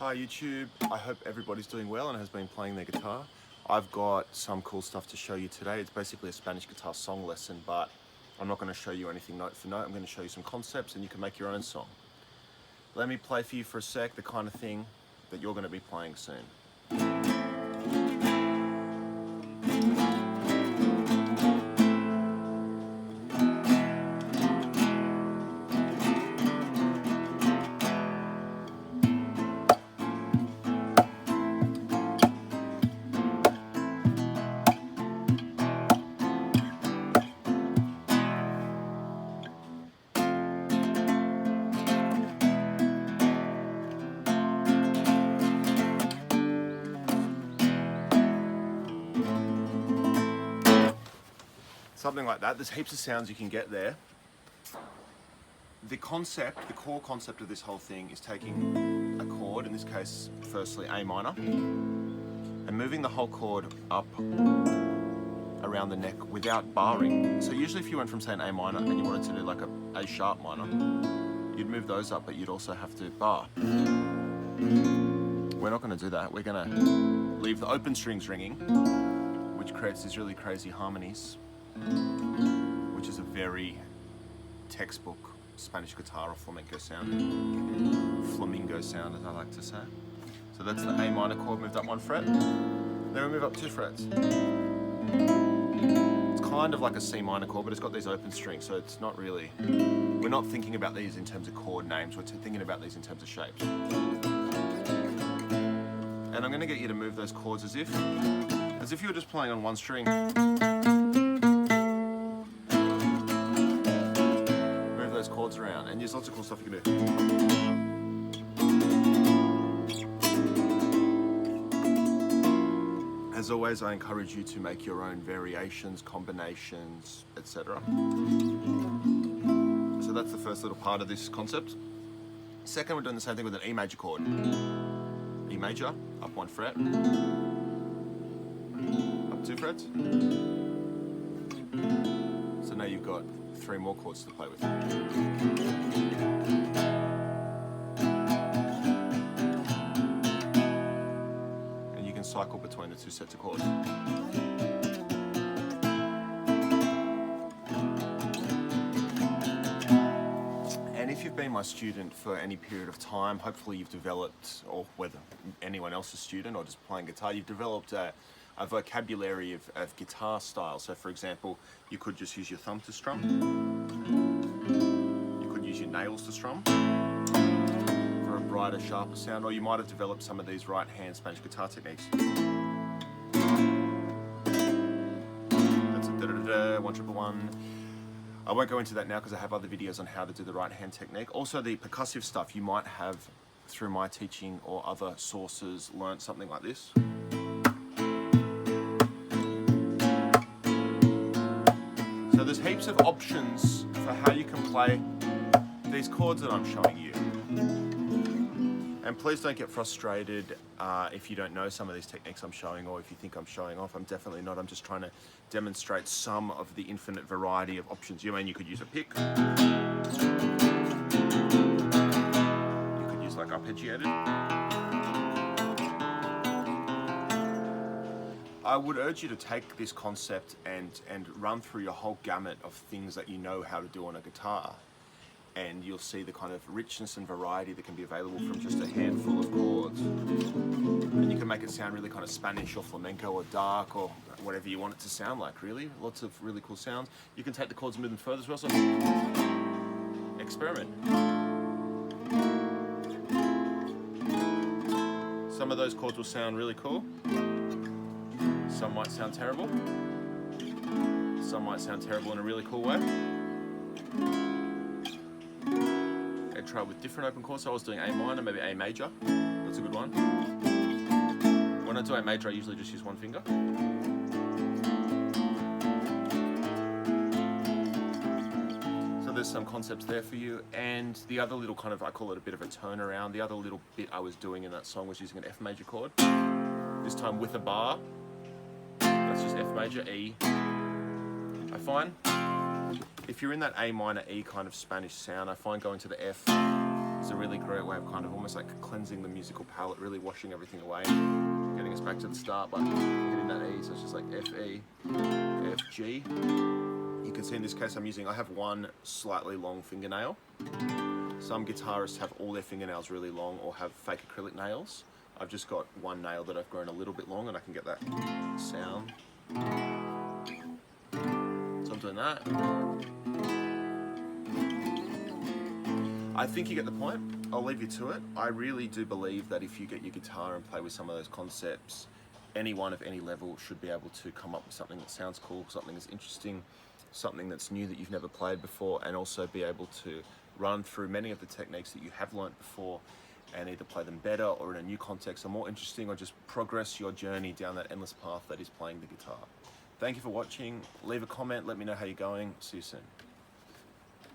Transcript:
Hi YouTube, I hope everybody's doing well and has been playing their guitar. I've got some cool stuff to show you today. It's basically a Spanish guitar song lesson, but I'm not going to show you anything note for note. I'm going to show you some concepts and you can make your own song. Let me play for you for a sec the kind of thing that you're going to be playing soon. Something like that. There's heaps of sounds you can get there. The core concept of this whole thing is taking a chord, in this case, firstly A minor, and moving the whole chord up around the neck without barring. So usually if you went from say an A minor and you wanted to do like a A sharp minor, you'd move those up, but you'd also have to bar. We're not going to do that. We're going to leave the open strings ringing, which creates these really crazy harmonies, which is a very textbook Spanish guitar or flamenco sound, as I like to say. So that's the A minor chord moved up 1 fret, then we move up 2 frets. It's kind of like a C minor chord, but it's got these open strings, so it's not really, we're not thinking about these in terms of chord names, we're thinking about these in terms of shapes. And I'm going to get you to move those chords as if you were just playing on one string. Those chords around, and there's lots of cool stuff you can do. As always, I encourage you to make your own variations, combinations, etc. So that's the first little part of this concept. Second, we're doing the same thing with an E major chord. E major, up 1 fret, up 2 frets. So now you've got 3 more chords to play with. And you can cycle between the 2 sets of chords. And if you've been my student for any period of time, hopefully you've developed, or whether anyone else's student or just playing guitar, you've developed a vocabulary of guitar style. So for example, you could just use your thumb to strum. You could use your nails to strum for a brighter, sharper sound, or you might have developed some of these right-hand Spanish guitar techniques. That's a da-da-da-da, 1 triple 1. I won't go into that now because I have other videos on how to do the right-hand technique. Also the percussive stuff, you might have, through my teaching or other sources, learnt something like this. So there's heaps of options for how you can play these chords that I'm showing you. And please don't get frustrated if you don't know some of these techniques I'm showing, or if you think I'm showing off. I'm definitely not. I'm just trying to demonstrate some of the infinite variety of options. You could use a pick. You could use like arpeggiated. I would urge you to take this concept and run through your whole gamut of things that you know how to do on a guitar, and you'll see the kind of richness and variety that can be available from just a handful of chords. And you can make it sound really kind of Spanish or flamenco or dark or whatever you want it to sound like, really. Lots of really cool sounds. You can take the chords and move them further as well, so experiment. Some of those chords will sound really cool. Some might sound terrible. Some might sound terrible in a really cool way. I try with different open chords. So I was doing A minor, maybe A major. That's a good one. When I do A major, I usually just use 1 finger. So there's some concepts there for you. And the other little kind of, I call it a bit of a turnaround. The other little bit I was doing in that song was using an F major chord. This time with a bar. That's just F major, E. I find if you're in that A minor, E kind of Spanish sound, I find going to the F It's a really great way of kind of almost like cleansing the musical palette, really washing everything away, getting us back to the start by hitting that E. So it's just like F, E, F, G. You can see in this case I have one slightly long fingernail. Some guitarists have all their fingernails really long or have fake acrylic nails. I've just got one nail that I've grown a little bit long and I can get that sound. So I'm doing that. I think you get the point. I'll leave you to it. I really do believe that if you get your guitar and play with some of those concepts, anyone of any level should be able to come up with something that sounds cool, something that's interesting, something that's new that you've never played before, and also be able to run through many of the techniques that you have learnt before and either play them better or in a new context or more interesting, or just progress your journey down that endless path that is playing the guitar. Thank you for watching. Leave a comment, let me know how you're going. See you soon.